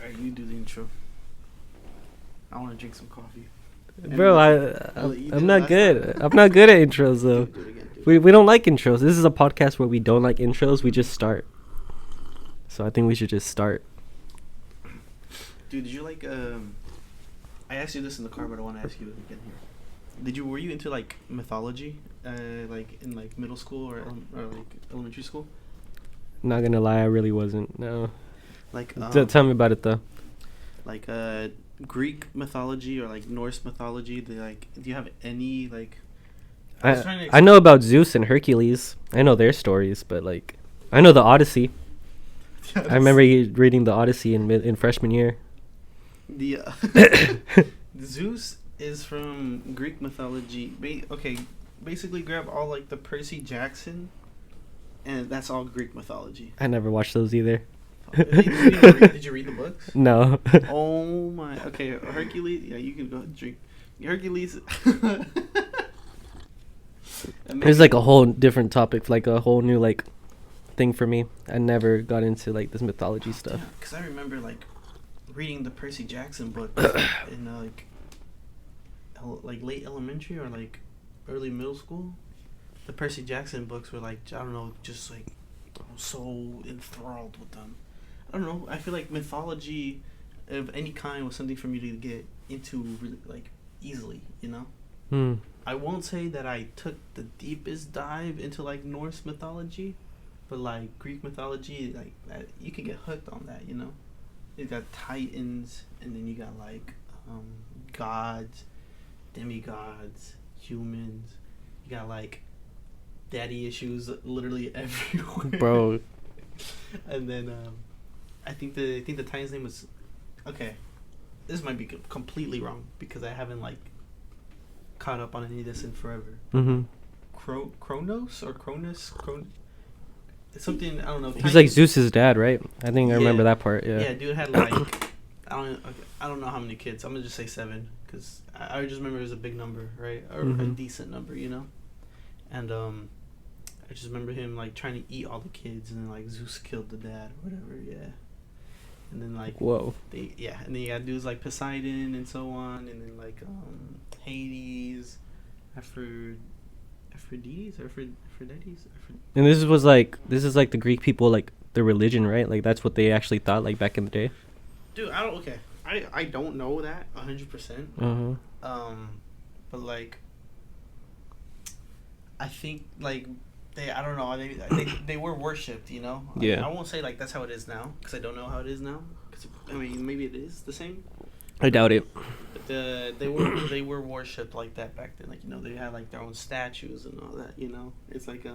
Alright, you do the intro. I want to drink some coffee. Bro, I'm not good. I'm not good at intros though. Do it again. We don't like intros. This is a podcast where we don't like intros. We just start. So I think we should just start. Dude, did you like? I asked you this in the car, but I want to ask you again here. Were you into like mythology, like in like middle school or like elementary school? Not gonna lie, I really wasn't. No. Like Tell me about it though. Like Greek mythology or like Norse mythology. Do you have any like? I know about Zeus and Hercules. I know their stories, but like I know the Odyssey. I remember reading the Odyssey in freshman year. The Zeus is from Greek mythology. Basically grab all like the Percy Jackson, and that's all Greek mythology. I never watched those either. Did you read the books? No. Oh my. Okay, Hercules. Yeah, you can go ahead and drink. Hercules. It's like a whole different topic, like a whole new like thing for me. I never got into like this mythology stuff. Because I remember like reading the Percy Jackson book in like late elementary or like early middle school. The Percy Jackson books were like, I don't know, just like I was so enthralled with them. I don't know. I feel like mythology of any kind was something for me to get into really like easily, you know? I won't say that I took the deepest dive into like Norse mythology, but like Greek mythology, like that, you can get hooked on that, you know? You got titans, and then you got like gods, demigods, humans. You got like daddy issues literally everywhere, Bro. And then I think the titan's name was, okay, this might be completely wrong because I haven't like caught up on any of this in forever. Kronos or Cronus? It's something, I don't know. He's like Zeus's dad, right? I think I remember that part. Yeah. Yeah, dude had like I don't know how many kids. I'm gonna just say 7 because I just remember it was a big number, right? Or a decent number, you know. And I just remember him like trying to eat all the kids, and then like Zeus killed the dad or whatever. Yeah. And then like whoa. And then you got dudes like Poseidon and so on, and then like Hades, Aphrodite. And this is like the Greek people, like the religion, right? Like that's what they actually thought, like back in the day. Dude, I don't know that 100%. But like, I think like I don't know, they were worshipped, you know. Yeah. I won't say like that's how it is now because I don't know how it is now. Cause, I mean, maybe it is the same. I doubt it. But they were worshipped like that back then. Like, you know, they had like their own statues and all that. You know, it's like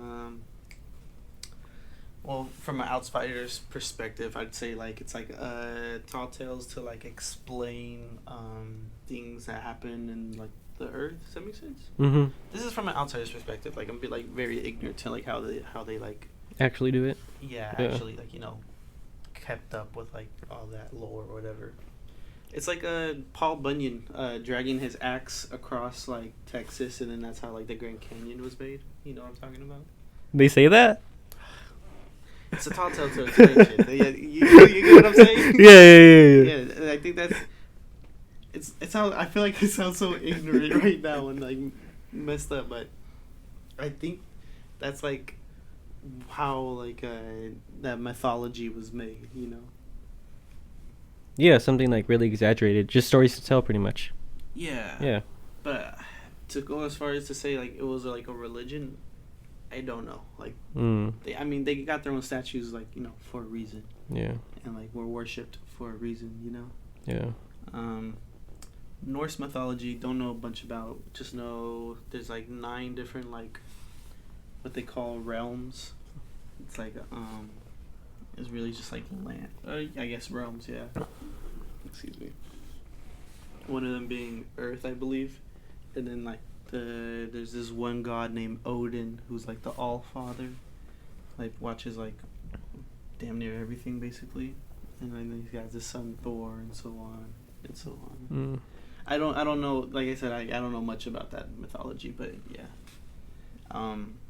well, from an outsider's perspective, I'd say like it's like tall tales to like explain things that happen in like the earth. Does that make sense? This is from an outsider's perspective. Like I'm like very ignorant to like how they like actually do it. Yeah, actually like, you know, kept up with like all that lore or whatever. It's like Paul Bunyan dragging his axe across like Texas, and then that's how like the Grand Canyon was made. You know what I'm talking about? They say that? It's a tall tale to explain shit. Yeah, you get what I'm saying? Yeah. Yeah, I think that's it's how I feel like it sounds so ignorant right now and like messed up, but I think that's like how like that mythology was made. You know? Yeah, something like really exaggerated, just stories to tell, pretty much. Yeah. But to go as far as to say like it was like a religion, I don't know. Like they got their own statues, like, you know, for a reason. Yeah. And like were worshipped for a reason, you know. Yeah. Norse mythology, don't know a bunch about. Just know there's like 9 different like what they call realms. It's like it's really just like land. I guess realms, yeah. Excuse me. One of them being Earth, I believe, and then like there's this one god named Odin who's like the All Father, like watches like damn near everything basically, and then he's got his son Thor and so on and so on. I don't know. Like I said, I don't know much about that mythology, but yeah.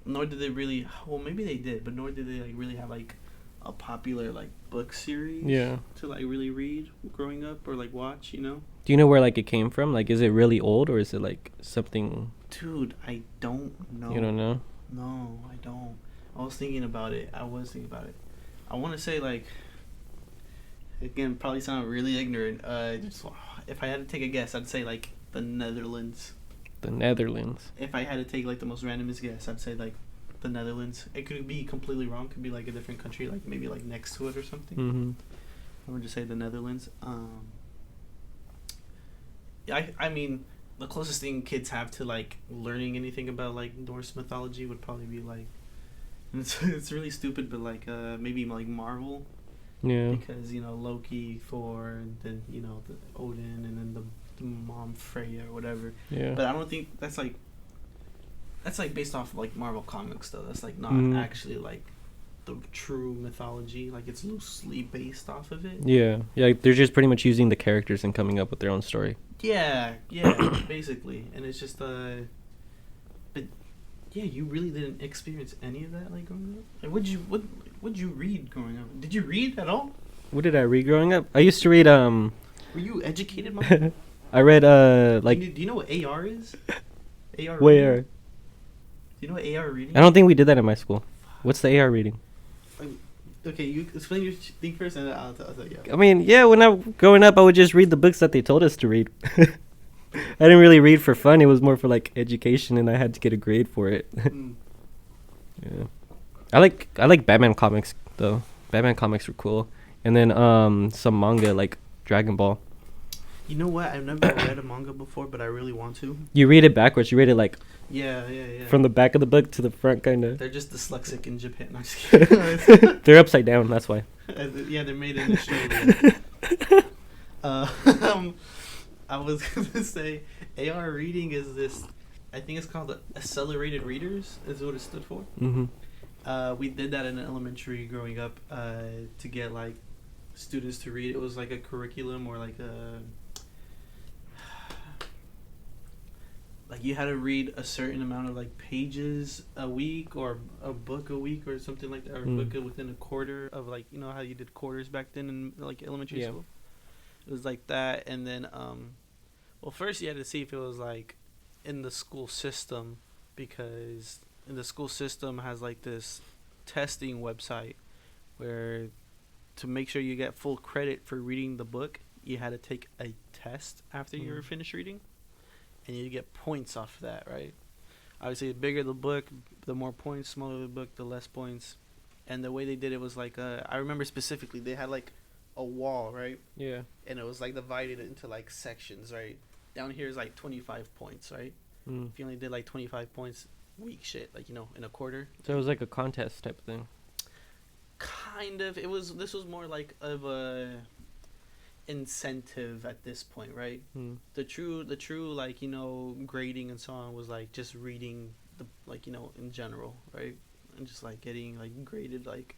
Nor did they really. Well, maybe they did, but nor did they like really have like a popular like book series. Yeah. To like really read growing up or like watch, you know. Do you know where like it came from? Like, is it really old or is it like something? Dude, I don't know. You don't know? No, I don't. I was thinking about it. I want to say like. Again, probably sound really ignorant. Just, if I had to take a guess, I'd say like the Netherlands. The Netherlands. If I had to take like the most randomest guess, I'd say like the Netherlands. It could be completely wrong. Could be like a different country, like maybe like next to it or something. Mm-hmm. I would just say the Netherlands. Yeah, I mean, the closest thing kids have to like learning anything about like Norse mythology would probably be like, it's really stupid, but like maybe like Marvel. Yeah. Because, you know, Loki, Thor, and then, you know, the Odin, and then the mom Freya or whatever. Yeah. But I don't think that's like based off of like Marvel comics though. That's like not actually like the true mythology. Like it's loosely based off of it. Yeah. Yeah. Like, they're just pretty much using the characters and coming up with their own story. Yeah, basically. And it's just but yeah, you really didn't experience any of that like growing up. Like, what'd you read growing up? Did you read at all? What did I read growing up? I used to read Were you educated, Mom? I read like. Do you know what AR is? AR. Where? Reading? Do you know what AR reading? I don't think we did that in my school. What's the AR reading? Okay, you explain your thing first, and then I'll tell you. I mean, yeah, when I growing up, I would just read the books that they told us to read. I didn't really read for fun. It was more for like education, and I had to get a grade for it. Yeah, I like Batman comics though. Batman comics were cool, and then some manga like Dragon Ball. You know what? I've never read a manga before, but I really want to. You read it backwards. You read it like yeah. from the back of the book to the front, kind of. They're just dyslexic in Japan. No, I'm just kidding. They're upside down. That's why. Yeah, they're made in Australia. I was gonna say AR reading is this. I think it's called accelerated readers. Is what it stood for. Mm-hmm. We did that in elementary growing up to get like students to read. It was like a curriculum or like you had to read a certain amount of like pages a week or a book a week or something like that, or a book within a quarter of like, you know how you did quarters back then in like elementary school. It was like that, and then well, first you had to see if it was like in the school system, because in the school system has like this testing website where to make sure you get full credit for reading the book, you had to take a test after you were finished reading, and you get points off of that, right? Obviously, the bigger the book, the more points. Smaller the book, the less points. And the way they did it was like I remember specifically they had like a wall, right? Yeah. And it was like divided into like sections, right? Down here is like 25 points, right? If you only did like 25 points, weak shit, like, you know, in a quarter. So it was like a contest type of thing. Kind of. This was more like of a incentive at this point, right? The true like, you know, grading and so on was like just reading the, like, you know, in general, right? And just like getting like graded like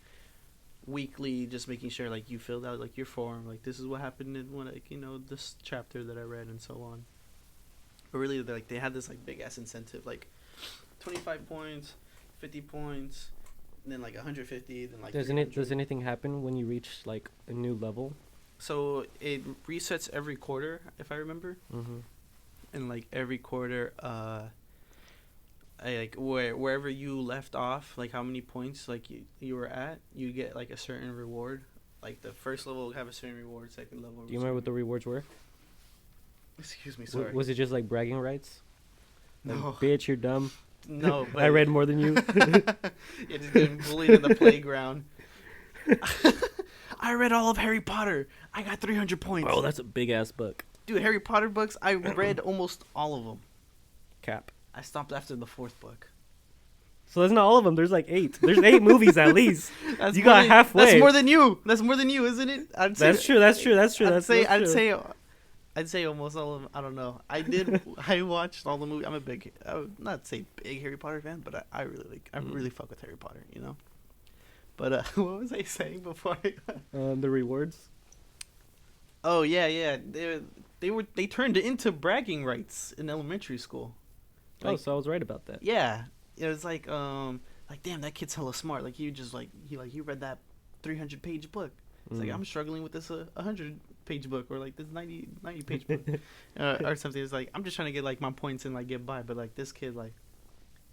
weekly, just making sure like you filled out like your form, like this is what happened in one, like, you know, this chapter that I read and so on. But really, like, they had this like big ass incentive, like 25 points, 50 points, and then like 150, then like does anything happen when you reach like a new level? So it resets every quarter, if I remember. And like every quarter, like wherever you left off, like how many points like you were at, you get like a certain reward. Like the first level will have a certain reward, second level. Do you remember what the rewards were? Excuse me, sorry. Was it just like bragging rights? Like, no. Bitch, you're dumb. No, but I read more than you. You're just getting bullied in the playground. I read all of Harry Potter. I got 300 points. Oh, that's a big ass book. Dude, Harry Potter books, I read almost all of them. Cap. I stopped after the 4th book. So that's not all of them. There's like 8. There's 8 movies at least. You got halfway. That's more than you. That's more than you, isn't it? That's true. I'd say almost all of them. I don't know. I watched all the movies. I would not say big Harry Potter fan, but I really fuck with Harry Potter, you know? But what was I saying before? The rewards. Oh yeah. They turned it into bragging rights in elementary school. Like, so I was right about that. Yeah, it was like damn, that kid's hella smart. Like he read that 300-page book. It's like I'm struggling with this 100-page book or like this 90-page book or something. It's like I'm just trying to get like my points and like get by. But like this kid, like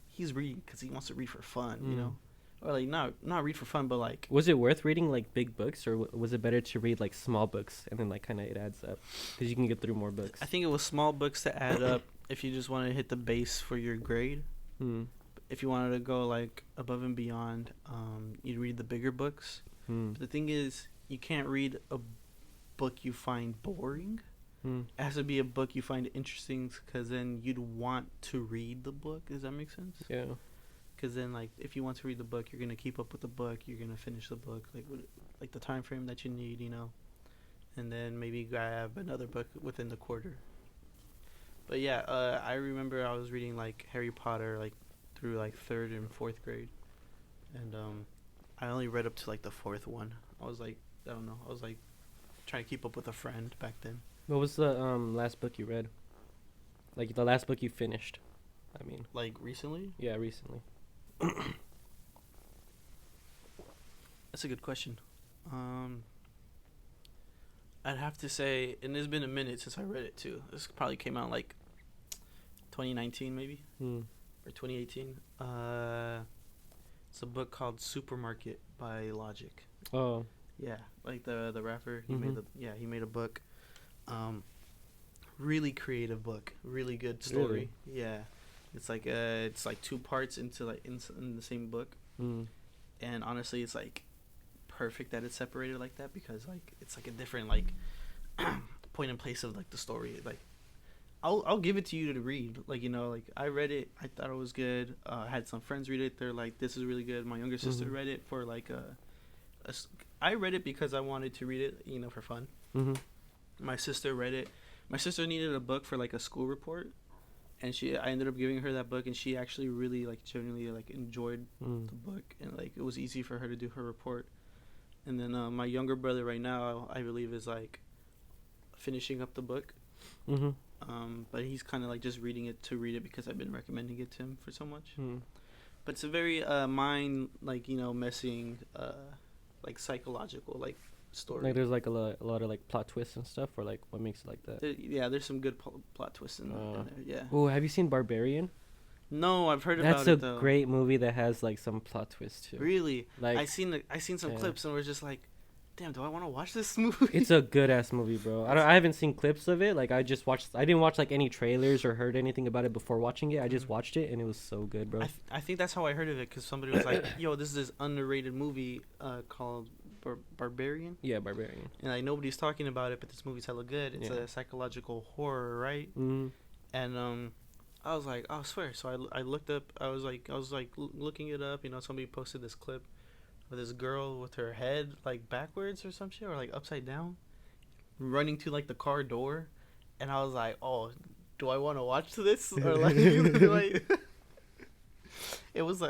he's reading because he wants to read for fun, you know, or like not read for fun, but like. Was it worth reading like big books, or was it better to read like small books and then like kind of it adds up because you can get through more books? I think it was small books to add up if you just want to hit the base for your grade. If you wanted to go like above and beyond, you'd read the bigger books. But the thing is, you can't read a book you find boring. It has to be a book you find interesting, because then you'd want to read the book. Does that make sense? Yeah. Because then, like, if you want to read the book, you're gonna keep up with the book. You're gonna finish the book, like the time frame that you need, you know. And then maybe grab another book within the quarter. But yeah, I remember I was reading like Harry Potter like through like 3rd and 4th grade, and I only read up to like the 4th one. I was like, I don't know. I was like trying to keep up with a friend back then. What was the last book you read? Like the last book you finished? I mean, like recently? Yeah, recently. That's a good question. I'd have to say, and it's been a minute since I read it too. This probably came out like 2019 maybe, or 2018. It's a book called Supermarket by Logic. Oh. Yeah, like the rapper. He made a book. Really creative book. Really good story. Really? Yeah, it's like 2 parts into like in the same book. And honestly, it's like perfect that it's separated like that, because like it's like a different like point and place of like the story. Like I'll give it to you to read. Like, you know, like I read it, I thought it was good. I had some friends read it. They're like, this is really good. My younger sister read it for like I read it because I wanted to read it, you know, for fun. My sister read it. My sister needed a book for like a school report, and I ended up giving her that book, and she actually really like genuinely like enjoyed the book, and like it was easy for her to do her report. And then my younger brother right now, I believe, is like finishing up the book. But he's kind of like just reading it to read it because I've been recommending it to him for so much. But it's a very mind, like, you know, messing like psychological like story. Like there's like a lot of like plot twists and stuff, or like what makes it like that? There's some good plot twists in there. Yeah. Oh, have you seen Barbarian? No, I've heard about it. That's a great movie that has like some plot twists too. Really? Like I seen some clips and we're just like, damn, do I want to watch this movie? It's a good ass movie, bro. I haven't seen clips of it. Like I didn't watch like any trailers or heard anything about it before watching it. I just watched it and it was so good, bro. I think that's how I heard of it, because somebody was like, yo, this is this underrated movie called Barbarian. Yeah, Barbarian. And like nobody's talking about it, but this movie's hella good. It's a psychological horror, right? And I was like, oh, I swear. So I looked up. I was like looking it up. You know, somebody posted this clip of this girl with her head like backwards or some shit, or like upside down, running to like the car door, and I was like, oh, do I want to watch this, or like, it was like it was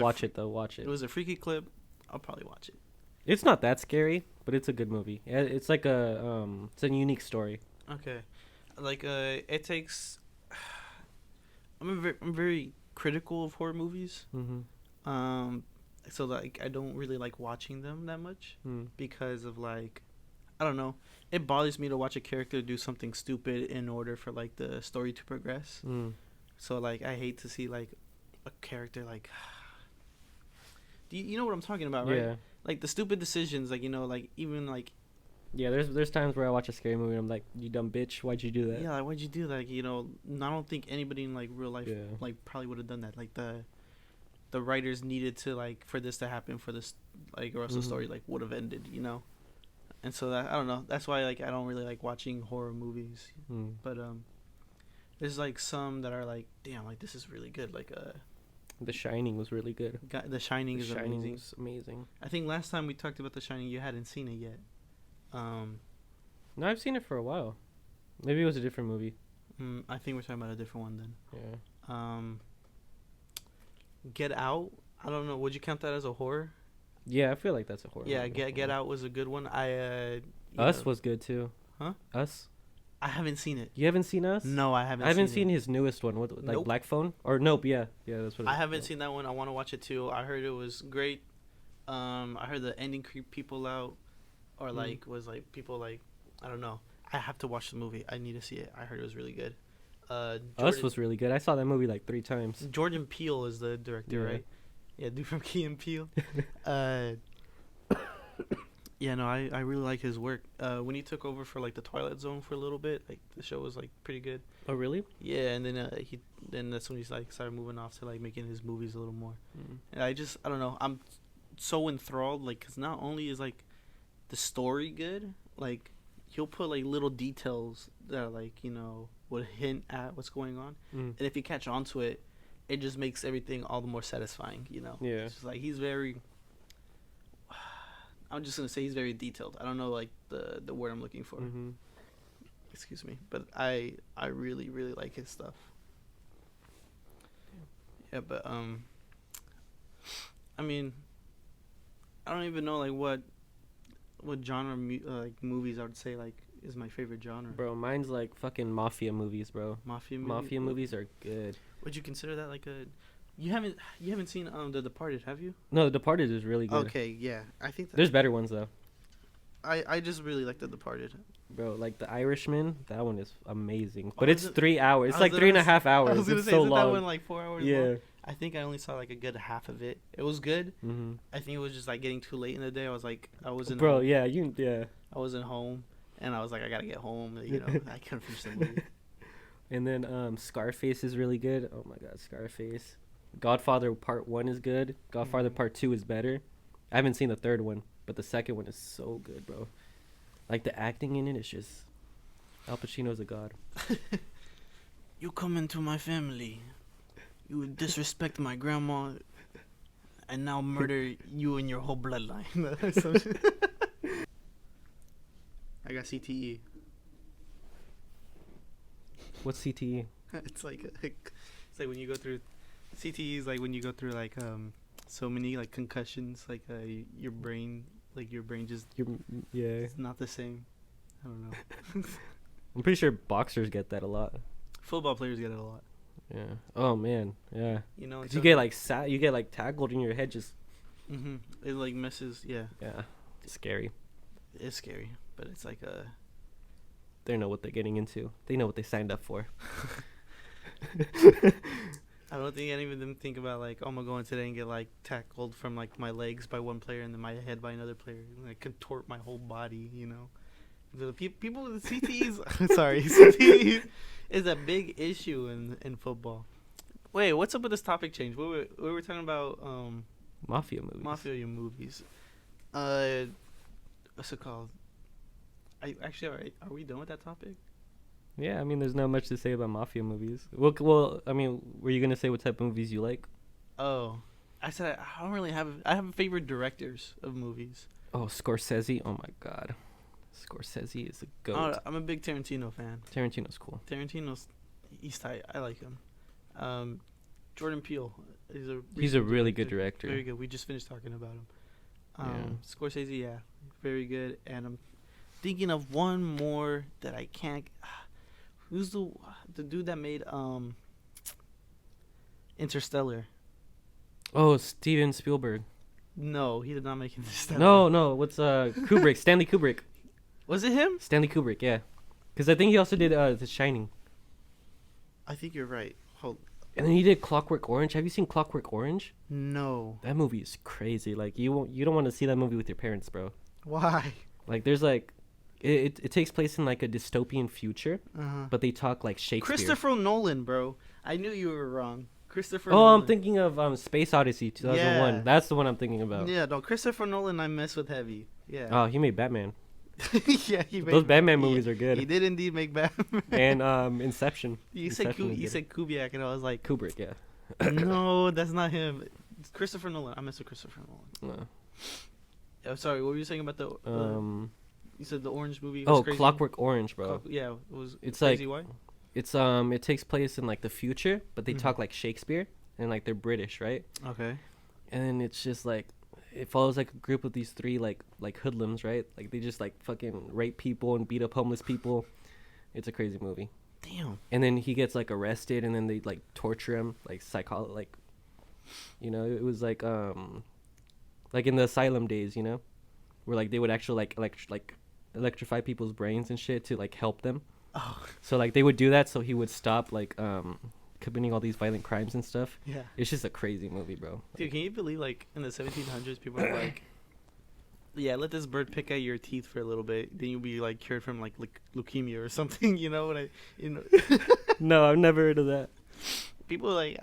watch it. It was a freaky clip. I'll probably watch it. It's not that scary, but it's a good movie. It's like it's a unique story. Okay, like it takes. I'm very critical of horror movies. So like I don't really like watching them that much because of like, I don't know, it bothers me to watch a character do something stupid in order for like the story to progress. So like I hate to see like a character like, you know what I'm talking about, right? Yeah. Like the stupid decisions, like, you know, like even like. Yeah, there's times where I watch a scary movie and I'm like, you dumb bitch, why'd you do that? Yeah, like why'd you do that? You know, I don't think anybody in like real life like probably would have done that. Like the writers needed to like for this to happen for this, like, or else the story like would have ended, you know. And so that, I don't know, that's why like I don't really like watching horror movies. But there's like some that are like, damn, like this is really good. Like The Shining was really good. The Shining is amazing. Was amazing. I think last time we talked about The Shining, you hadn't seen it yet. No, I've seen it for a while. Maybe it was a different movie. I think we're talking about a different one then. Yeah. Get Out. I don't know. Would you count that as a horror? Yeah, I feel like that's a horror. Yeah, Get Out was a good one. Us was good too. Huh? Us. I haven't seen it. You haven't seen Us? No, I haven't. I haven't seen his newest one. What, like, Nope. Black Phone? Or Nope? Yeah, that's what. I haven't seen that one. I want to watch it too. I heard it was great. I heard the ending creep people out, or Mm. like was like people like I don't know. I have to watch the movie. I need to see it. I heard it was really good. Us was really good. I saw that movie like 3 times. Jordan Peele is the director, Yeah. right? Yeah, dude from Key and Peele. uh, yeah, no, I really like his work. When he took over for like the Twilight Zone for a little bit, like the show was like pretty good. Oh really? Yeah, and then that's when he's like started moving off to like making his movies a little more. Mm. And I don't know, I'm so enthralled, like, cause not only is like the story good, like he'll put like little details that are like would hint at what's going on, Mm. and if you catch on to it, it just makes everything all the more satisfying. Yeah. It's just like he's very. I'm just gonna say he's very detailed. I don't know like the word I'm looking for. Mm-hmm. Excuse me, but I really really like his stuff. Yeah, but I mean, I don't even know like what genre like movies I would say like is my favorite genre. Bro, mine's like fucking mafia movies, bro. Mafia Movies are good. Would you consider that like a? You haven't seen The Departed, have you? No, The Departed is really good. Okay, yeah, I think There's better ones though. I just really like The Departed. Bro, like The Irishman, that one is amazing. But Oh, it's is it- 3 hours. It's I like was three and gonna a half hours. I was gonna It's say, so isn't that long. one like 4 hours Yeah. long? I think I only saw like a good half of it. It was good. Mm-hmm. I think it was just like getting too late in the day. I wasn't Bro, home. yeah, I wasn't home, and I was like, I gotta get home. I couldn't finish the movie. And then Scarface is really good. Oh my god, Scarface. Godfather Part 1 is good. Godfather Mhm. Part 2 is better. I haven't seen the third one, but the second one is so good, bro. Like the acting in it is just Al Pacino's a god. You come into my family, you disrespect my grandma, and now murder you and your whole bloodline. Some shit. I got CTE. What's CTE? It's like when you go through CTE is like when you go through like so many like concussions, like your brain just Yeah. it's not the same. I don't know. I'm pretty sure boxers get that a lot. Football players get it a lot. Yeah. Oh man. Yeah. You Cause you get like you get like tackled and your head just. Mm-hmm. It like messes. Yeah, Yeah. It's scary. it's scary, but it's like a. They know what they're getting into. They know what they signed up for. I don't think any of them think about like, oh, I'm gonna go in today and get like tackled from like my legs by one player and then my head by another player, and like contort my whole body. The people with CTEs. Sorry, CTE is a big issue in football. Wait, what's up with this topic change? We were talking about Mafia movies. mafia movies. What's it called? Are we done with that topic? Yeah, I mean, there's not much to say about mafia movies. Well, I mean, were you gonna say what type of movies you like? Oh, I said I don't really have. I have favorite directors of movies. Oh, Scorsese. Oh my god, Scorsese is a goat. Oh, I'm a big Tarantino fan. Tarantino's cool. Tarantino's he's tight. I like him. Jordan Peele. He's a really good director. Very good. We just finished talking about him. Yeah. Scorsese, yeah, very good. And I'm thinking of one more that I can't. Who's the dude that made Interstellar? Oh, Steven Spielberg. No, he did not make Interstellar. No. What's Kubrick? Stanley Kubrick. Was it him? Stanley Kubrick. Yeah, because I think he also did The Shining. I think you're right. Hold. And then he did Clockwork Orange. Have you seen Clockwork Orange? No. That movie is crazy. Like you don't want to see that movie with your parents, bro. Why? Like there's like, it takes place in like a dystopian future, Uh-huh. but they talk like Shakespeare. Christopher Nolan, bro. I knew you were wrong. Christopher Oh, Nolan. I'm thinking of Space Odyssey 2001. Yeah. That's the one I'm thinking about. Yeah, no, Christopher Nolan I mess with heavy. Yeah. Oh, he made Batman. Yeah, he made Those Batman movies are He good. did indeed make Batman. And Inception. You said Inception was you good. said Kubiak, and I was like, Kubrick, yeah. no, that's not him. It's Christopher Nolan. I mess with Christopher Nolan. No. Oh, sorry, what were you saying about the? You said the orange movie. Was Oh, crazy? Clockwork Orange, bro. Yeah, it was. It's crazy. like- Why? It's it takes place in like the future, but they Mhm. talk like Shakespeare and like they're British, right? Okay. And then it's just like it follows like a group of these three like hoodlums, right? Like they just like fucking rape people and beat up homeless people. It's a crazy movie. Damn. And then he gets like arrested, and then they like torture him, like it was like like in the asylum days, you know, where like they would actually like electrify people's brains and shit to like help them. Oh. So like they would do that so he would stop like committing all these violent crimes and stuff. Yeah. It's just a crazy movie, bro. Dude, can you believe like in the 1700s people are like, yeah, let this bird pick at your teeth for a little bit, then you'll be like cured from like leukemia or something. You know what I? You know. No, I've never heard of that. People like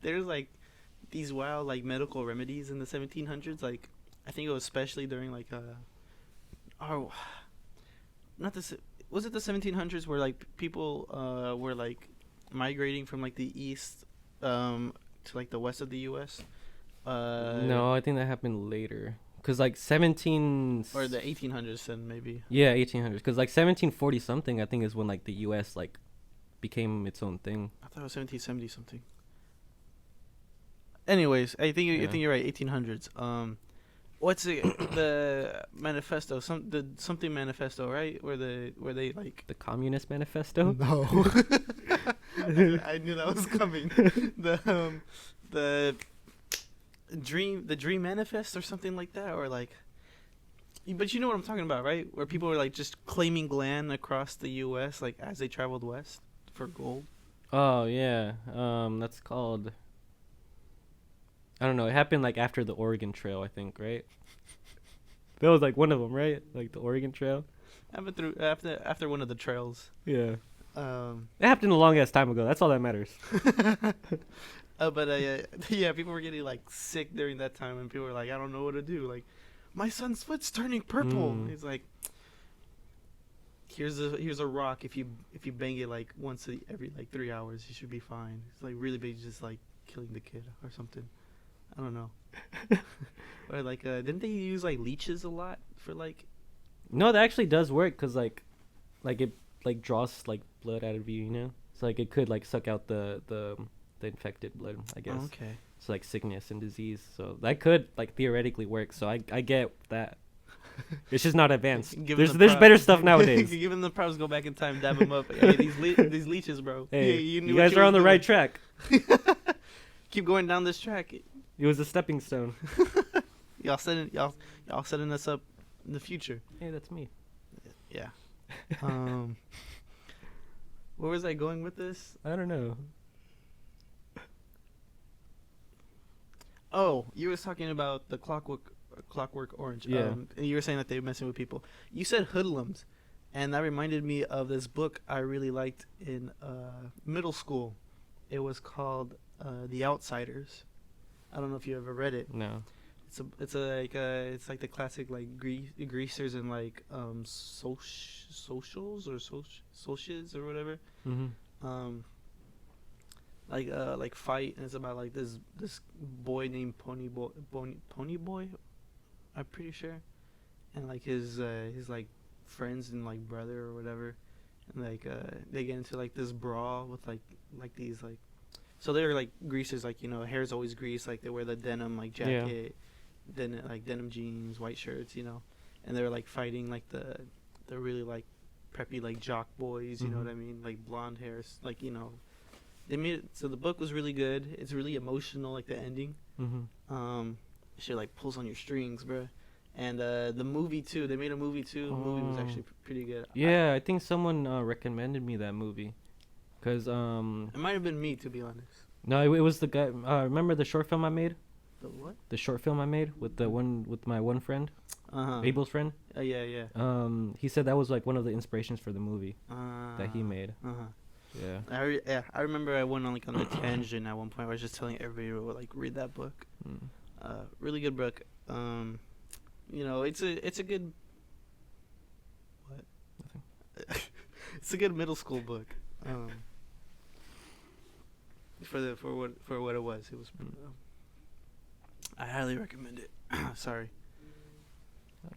there's like these wild like medical remedies in the 1700s. Like I think it was especially during like oh, not this. Was it the 1700s where like people were like migrating from like the east to like the west of the U.S. No, I think that happened later. Cause like 17 or the 1800s then maybe. Yeah, 1800s. Cause like 1740 something, I think is when like the U.S. like became its own thing. I thought it was 1770 something. Anyways, I think you're right. 1800s. What's the manifesto? Something manifesto, right? Where they like the Communist Manifesto? No. I knew that was coming. The dream manifest or something like that, or like. But you know what I'm talking about, right? Where people were like just claiming land across the U.S. like as they traveled west for gold. Oh yeah, that's called. I don't know. It happened like after the Oregon Trail, I think, right? That was like one of them, right? Like the Oregon Trail. After one of the trails. Yeah. It happened a long ass time ago. That's all that matters. Yeah, people were getting like sick during that time, and people were like, I don't know what to do. Like, my son's foot's turning purple. He's like, here's a rock. If you bang it like once every like 3 hours, you should be fine. It's like really big, just like killing the kid or something. I don't know. Or like, didn't they use like leeches a lot for like? No, that actually does work because like it like draws like blood out of you, you know. So like it could like suck out the infected blood, I guess. Oh, okay. So like sickness and disease. So that could like theoretically work. So I get that. It's just not advanced. There's better stuff nowadays. Give them the props, go back in time, dab them up. Hey, these leeches, bro. Hey, you you guys are on the right track. Keep going down this track. It was a stepping stone. Y'all setting us up in the future. Hey, that's me. Yeah. Where was I going with this? I don't know. Oh, you was talking about the Clockwork Orange. Yeah. And you were saying that they were messing with people. You said hoodlums, and that reminded me of this book I really liked in middle school. It was called The Outsiders. I don't know if you ever read it. No. It's like the classic like greasers and like socials or socials or whatever. Mm-hmm. Like fight, and it's about like this boy named Pony Boy, I'm pretty sure, and like his like friends and like brother or whatever, and like they get into like this brawl with like these like, so they're like greasers, like, you know, hair's always greased, like they wear the denim like jacket, then like denim jeans, white shirts, you know, and they're like fighting like the really like preppy like jock boys, you know what I mean, like blonde hairs, like, you know. They made it so the book was really good. It's really emotional, like the ending. Shit like pulls on your strings, bro. And the movie too. They made a movie too. The movie was actually pretty good. Yeah, I think someone recommended me that movie, cause it might have been me, to be honest. No, it was the guy. Remember the short film I made? The what? The short film I made with my one friend, Abel's friend. Yeah. He said that was like one of the inspirations for the movie that he made. Yeah. I remember I went on like on a tangent at one point. I was just telling everybody to like read that book. Really good book. You know, it's a good. What? Nothing. It's a good middle school book. For what it was, I highly recommend it. Sorry.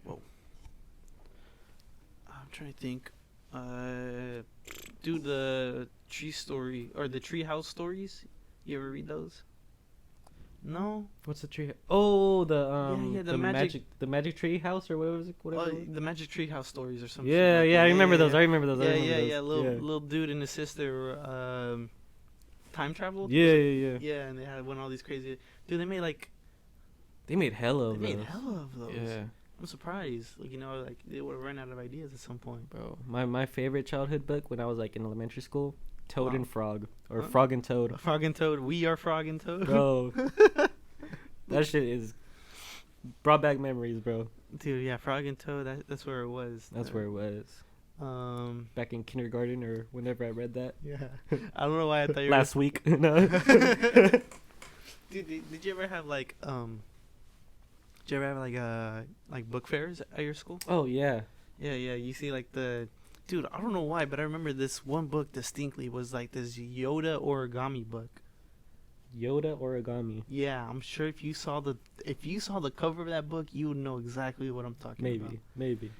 Whoa. I'm trying to think. Do the tree story or the tree house stories? You ever read those? No. What's the tree? Oh, the magic tree house or whatever was it? Whatever. The magic tree house stories or something. Yeah, like I remember those. I remember those. Yeah. Little dude and his sister time traveled. Yeah. Yeah, and they had all these crazy. Dude, they made like They made hella of They those. made hella of those. Yeah, I'm surprised. Like, like they would have run out of ideas at some point. bro. My favorite childhood book when I was like in elementary school, Toad Wow. and Frog, or Huh? Frog and Toad. Frog and Toad. We are Frog and Toad. Bro, that shit is brought back memories, bro. Dude, yeah, Frog and Toad. That's where it was. That's where it was. Back in kindergarten or whenever I read that. Yeah. I don't know why I thought you Last week. No. Dude, did you ever have like did you ever have like book fairs at your school? Oh yeah. Yeah, you see like dude, I don't know why, but I remember this one book distinctly was like this Yoda origami book. Yoda origami. Yeah, I'm sure if you saw the cover of that book, you would know exactly what I'm talking about. Maybe.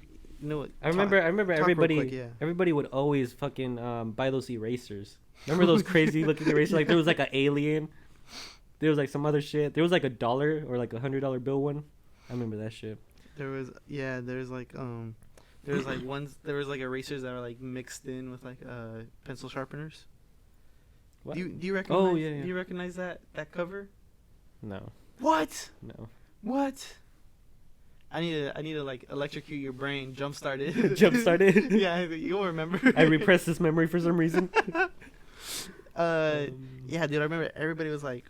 You know what? I remember talk real everybody quick, yeah. everybody would always fucking buy those erasers. Remember those crazy looking erasers? Like there was like an alien. There was like some other shit. There was like $1 or like $100 bill one. I remember that shit. There's like erasers that are like mixed in with like pencil sharpeners. What? Do you recognize? Oh yeah. Do you recognize that cover? No. What? No. What? I need to like electrocute your brain, jumpstart it. Jumpstart it? Yeah, you'll remember. I repressed this memory for some reason. Yeah, dude, I remember everybody was like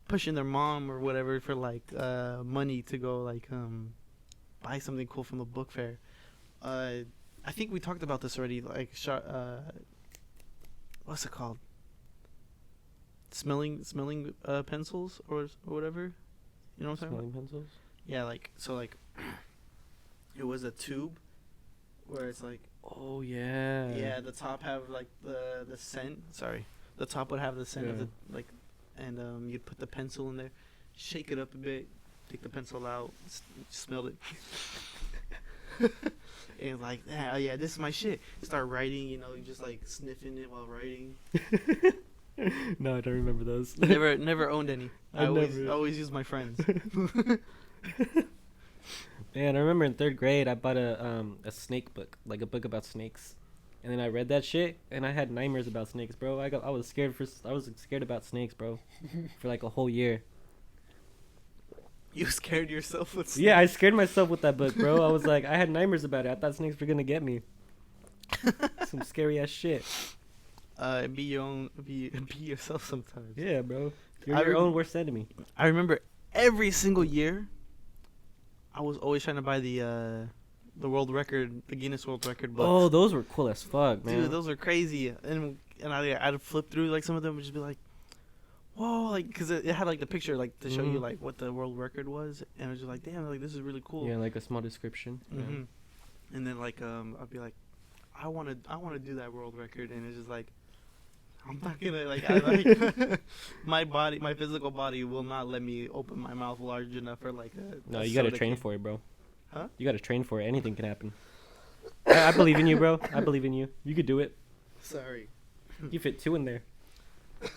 pushing their mom or whatever for like money to go like buy something cool from the book fair. I think we talked about this already. Like, what's it called? Smelling pencils or whatever. You know what I'm talking Smelling pencils? about? Yeah, like so like it was a tube where it's like Oh yeah. the top have like the scent. Sorry, the top would have the scent of the like, and you'd put the pencil in there, shake it up a bit, take the pencil out, smell it. And like, yeah, this is my shit. Start writing, you just like sniffing it while writing. No, I don't remember those. Never owned any. I never- always use my friends. Man, I remember in 3rd grade I bought a snake book, like a book about snakes, and then I read that shit and I had nightmares about snakes, bro. I was scared about snakes, bro, for like a whole year. You scared yourself with snakes? Yeah, I scared myself with that book, bro. I was like, I had nightmares about it. I thought snakes were gonna get me. Some scary ass shit. Be yourself sometimes. Yeah, bro. You're your own worst enemy. I remember every single year, I was always trying to buy the world record, the Guinness World Record books. Oh, those were cool as fuck, man. Dude, those are crazy. And I'd flip through like some of them and just be like, whoa, like, because it had like the picture like to show you like what the world record was, and I was just like, damn, like this is really cool. Yeah, like a small description. Mm-hmm. Yeah. And then like I'd be like, I want to do that world record, and it's just like, I'm not gonna like my physical body will not let me open my mouth large enough for like a. No, a you gotta soda train can. for it, bro. Huh? You gotta train for it. Anything can happen. I believe in you, bro. I believe in you. You could do it. Sorry. You fit 2 in there.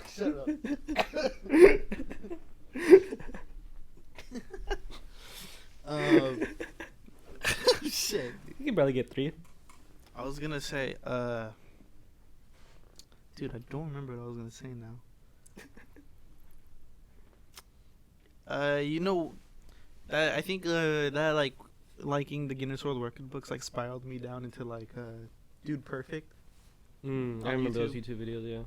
Shut up. Shit. You can probably get 3. I was gonna say, dude, I don't remember what I was gonna say now. I think that like liking the Guinness World Record books like spiraled me down into like Dude Perfect. I On remember those YouTube? YouTube videos, yeah.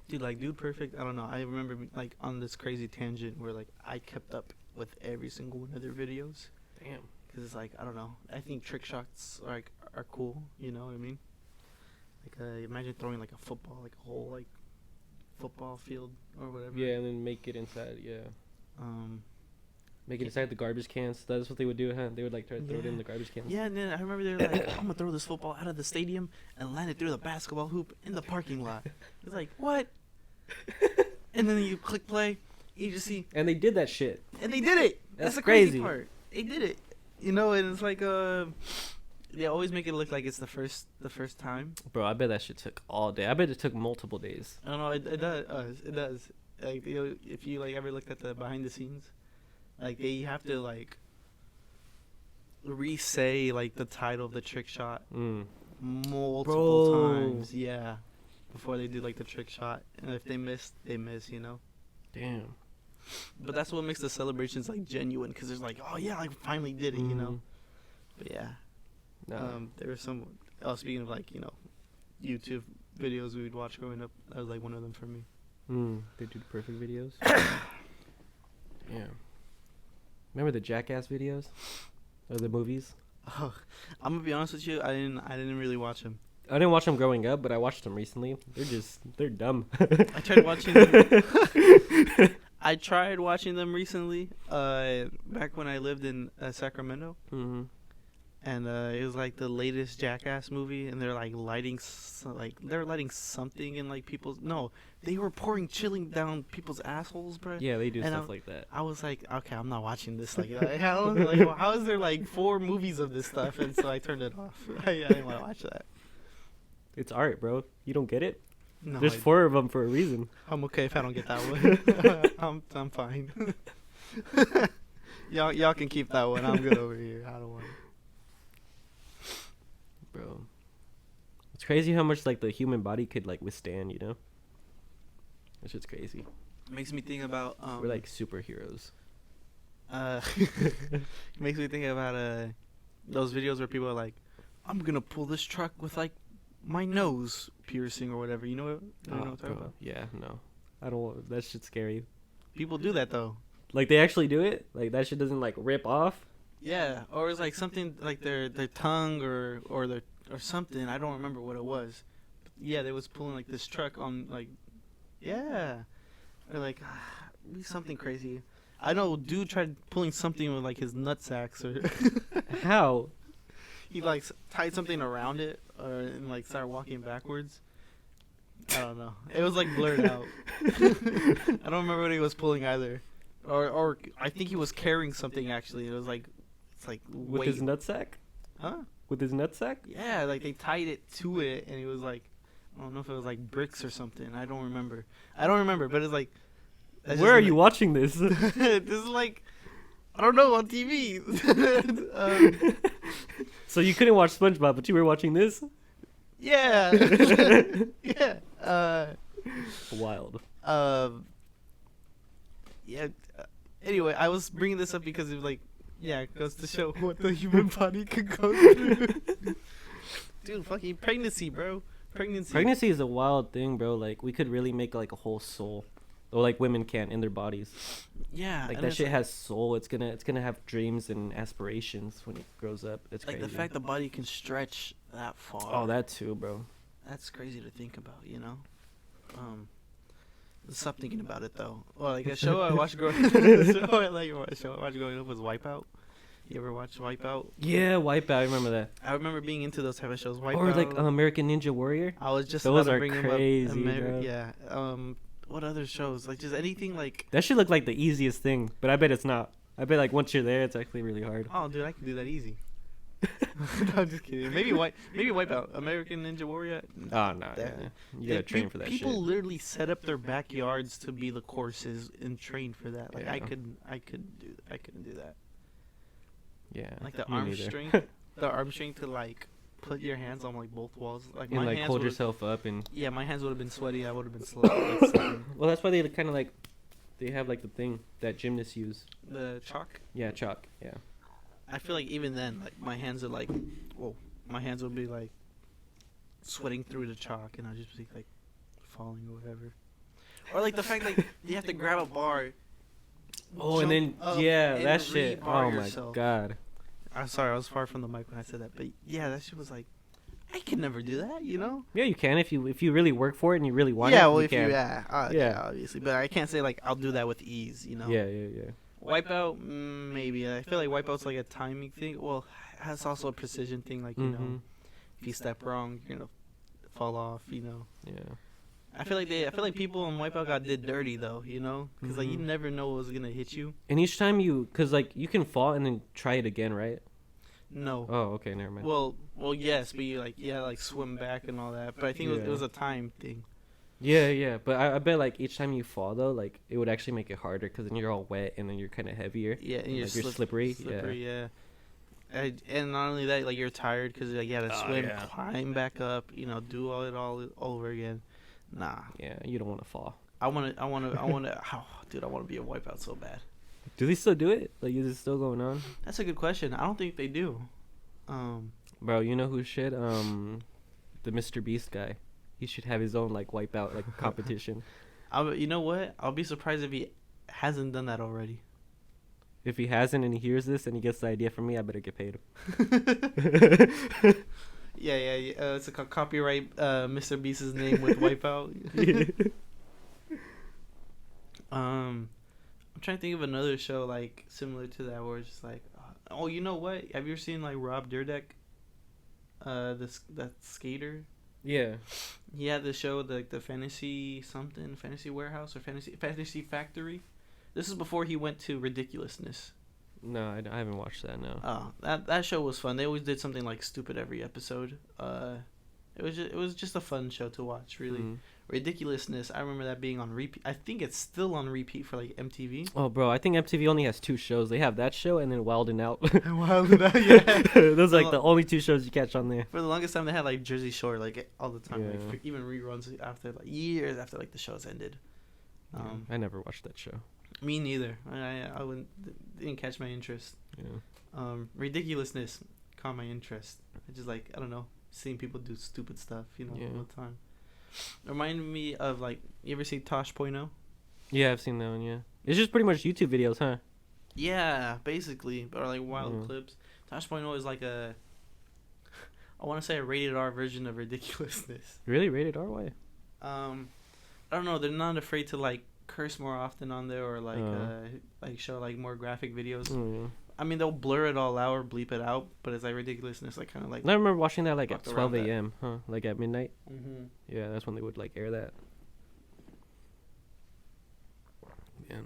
Dude, like Dude Perfect, I don't know. I remember like on this crazy tangent where like I kept up with every single one of their videos. Damn. Cause it's like, I don't know. I think trick shots are cool. You know what I mean? Like imagine throwing like a football, like a whole like football field or whatever. Yeah, and then make it inside, yeah. Make it Yeah. inside the garbage cans. That's what they would do, huh? They would like try to throw it in Yeah. the garbage cans. Yeah, and then I remember they were like, I'm gonna throw this football out of the stadium and land it through the basketball hoop in the parking lot. It's like, what? And then you click play, you just see, And they did that shit. and they did it. That's the crazy crazy. part. They did it. And it's like they always make it look like it's the first time. Bro, I bet that shit took all day. I bet it took multiple days. I don't know. It does. It does. Like if you like ever looked at the behind the scenes, like they have to like re-say like the title of the trick shot multiple Bro. times. Yeah, before they do like the trick shot, and if they miss, they miss. Damn. But that's what makes the celebrations like genuine, because there's like, oh yeah, I finally did it, you know. But yeah, there was some. Oh, speaking of like YouTube videos we would watch growing up, that was like one of them for me. They do the perfect videos. Yeah. Remember the Jackass videos or the movies? Oh, I'm gonna be honest with you. I didn't really watch them. I didn't watch them growing up, but I watched them recently. They're dumb. I tried watching them. I tried watching them recently. Back when I lived in Sacramento. Mm-hmm. And it was like the latest Jackass movie, and they're like lighting something in like people's. No, they were pouring chilling down people's assholes, bro. Yeah, they do stuff like that. I was like, okay, I'm not watching this. How is there like 4 movies of this stuff? And so I turned it off. I didn't want to watch that. It's art, bro. You don't get it? No, there's 4 of them for a reason. I'm okay if I don't get that one. I'm fine. y'all can keep that one. I'm good over here. I don't want it. Bro, it's crazy how much like the human body could like withstand, you know? That shit's crazy. It makes me think about we're like superheroes. It makes me think about those videos where people are like, I'm gonna pull this truck with like my nose piercing or whatever. You know what I'm talking about? Yeah, no, I don't. That shit's scary. People do that though. Like they actually do it. Like that shit doesn't like rip off. Yeah, or it's like something like their tongue or something. I don't remember what it was. But yeah, they was pulling like this truck on like, yeah, or like something crazy. I know, dude tried pulling something with like his nutsacks or How? He like tied something around it and like started walking backwards. I don't know. It was like blurred out. I don't remember what he was pulling either, or I think he was carrying something actually. It was like. It's like with his nutsack? Huh? With his nutsack? Yeah, like they tied it to it, and it was like, I don't know if it was like bricks or something. I don't remember, but it's like. Where are you watching this? This is like, I don't know, on TV. So you couldn't watch SpongeBob, but you were watching this? Yeah. Yeah. Wild. Yeah. Anyway, I was bringing this up because it was like. Yeah, it goes to show what the human body could go through. Dude, fucking pregnancy, bro. Pregnancy is a wild thing, bro. Like, we could really make, like, a whole soul. Or, like, women can in their bodies. Yeah. Like, that shit has soul. It's gonna have dreams and aspirations when it grows up. It's like crazy. The fact the body can stretch that far. Oh, that too, bro. That's crazy to think about, you know? Stop thinking about it though. Well, like a show I watched growing up was Wipeout. You ever watch Wipeout? Yeah, Wipeout. I remember that. I remember being into those type of shows. Wipeout. Or like American Ninja Warrior. I was just those about to are bring crazy, them up. bro. Yeah. What other shows? Like just anything like. That should look like the easiest thing, but I bet it's not. I bet like once you're there, it's actually really hard. Oh, dude, I can do that easy. No, I'm just kidding. Maybe Wipeout. American Ninja Warrior. Oh no, you gotta train for that shit. People literally set up their backyards to be the courses and train for that. Like I couldn't do that. Yeah, like the arm strength, to like put your hands on like both walls, like and my like hands hold yourself up and. Yeah, my hands would have been sweaty. I would have been slow. Well, that's why they kind of like, they have like the thing that gymnasts use. The chalk. Yeah, chalk. Yeah. I feel like even then, like my hands are like, my hands would be like sweating through the chalk, and I'd just be like falling or whatever. Or like the fact like you have to grab a bar. Oh, and then that shit. Oh my yourself. God. I'm sorry, I was far from the mic when I said that, but yeah, that shit was like, I could never do that, you know? Yeah, you can if you really work for it and you really want it. Yeah, well, yeah, obviously, but I can't say like I'll do that with ease, you know? Yeah. Wipeout, maybe. I feel like Wipeout's like a timing thing. Well, it's also a precision thing. Like, you know, if you step wrong, you're gonna fall off. You know. Yeah. I feel like people on Wipeout did dirty though. You know, because like you never know what was gonna hit you. And each time cause like you can fall and then try it again, right? No. Oh, okay, never mind. Well, yes, but you like swim back and all that. But I think it was a time thing. Yeah, but I bet like each time you fall though, like it would actually make it harder because then you're all wet and then you're kind of heavier. Yeah, and you're slippery. Yeah. And not only that, like you're tired because like you had to swim, climb back up, you know, do all over again. Nah. Yeah, you don't want to fall. Oh, dude, I want to be a Wipeout so bad. Do they still do it? Like, is it still going on? That's a good question. I don't think they do. Bro, you know who should? The Mr. Beast guy. He should have his own like Wipeout like competition. You know what? I'll be surprised if he hasn't done that already. If he hasn't and he hears this and he gets the idea from me, I better get paid. Yeah. It's a copyright Mr. Beast's name with Wipeout. I'm trying to think of another show like similar to that where it's just like, oh, you know what? Have you ever seen like Rob Dyrdek? That skater. Yeah. He had the show the fantasy warehouse or fantasy factory. This is before he went to ridiculousness. No, I haven't watched that. No. Oh, that show was fun. They always did something like stupid every episode. It was just a fun show to watch. Really, ridiculousness. I remember that being on repeat. I think it's still on repeat for like MTV. Oh, bro, I think MTV only has 2 shows. They have that show and then Wild 'N Out. Wild 'N Out, yeah. Those are like the only 2 shows you catch on there. For the longest time, they had like Jersey Shore like all the time. Yeah. Like, even reruns after like years after like the shows ended. I never watched that show. Me neither. I didn't catch my interest. Yeah. Ridiculousness caught my interest. I just like, I don't know, seeing people do stupid stuff, all the time. Reminded me of like, you ever see Tosh.0? Yeah, I've seen that one. Yeah, it's just pretty much YouTube videos, huh? Yeah, basically, or like wild clips. Tosh.0 is like I want to say a rated R version of ridiculousness. Really, rated R? Why? I don't know. They're not afraid to like curse more often on there, or like show like more graphic videos. I mean, they'll blur it all out or bleep it out, but it's like ridiculousness, like kind of like. I remember watching that like at 12 a.m. Huh? Like at midnight. Mm-hmm. Yeah, that's when they would like air that. Yeah.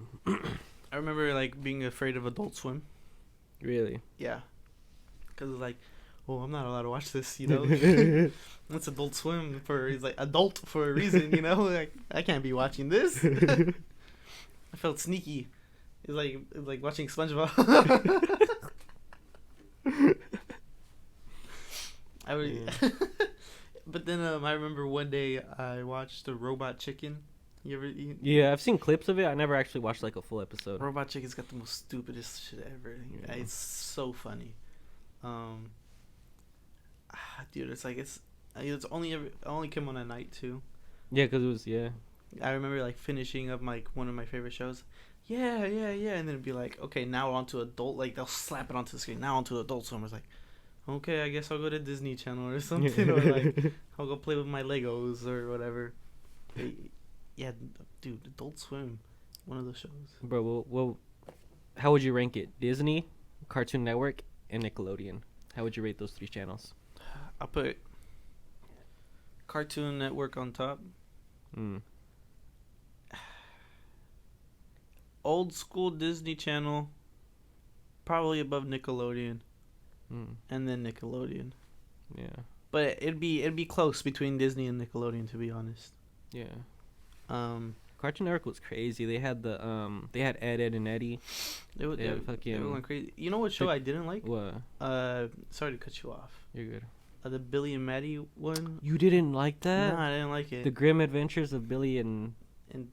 I remember like being afraid of Adult Swim. Really? Yeah. Because it's like, oh, I'm not allowed to watch this, It's Adult Swim he's like adult for a reason, Like I can't be watching this. I felt sneaky. It's like watching SpongeBob. But then I remember one day I watched the Robot Chicken. You ever eat? Yeah, I've seen clips of it. I never actually watched like a full episode. Robot Chicken's got the most stupidest shit ever. Yeah. It's so funny. Dude, it's like it's only came on at night too. Yeah, because it was I remember like finishing up like one of my favorite shows. Yeah, and then it'd be like, okay, now onto adult. Like they'll slap it onto the screen. Now onto Adult Swim. I was like, okay, I guess I'll go to Disney Channel or something, or like I'll go play with my Legos or whatever. Yeah, dude, Adult Swim, one of those shows. Bro, well, how would you rank it? Disney, Cartoon Network, and Nickelodeon. How would you rate those 3 channels? I'll put Cartoon Network on top. Old school Disney Channel, probably above Nickelodeon, and then Nickelodeon. Yeah, but it'd be close between Disney and Nickelodeon, to be honest. Yeah. Cartoon Network was crazy. They had they had Ed, Ed and Eddie. They were going crazy. You know what show I didn't like? What? Sorry to cut you off. You're good. The Billy and Maddie one. You didn't like that? No, I didn't like it. The Grim Adventures of Billy and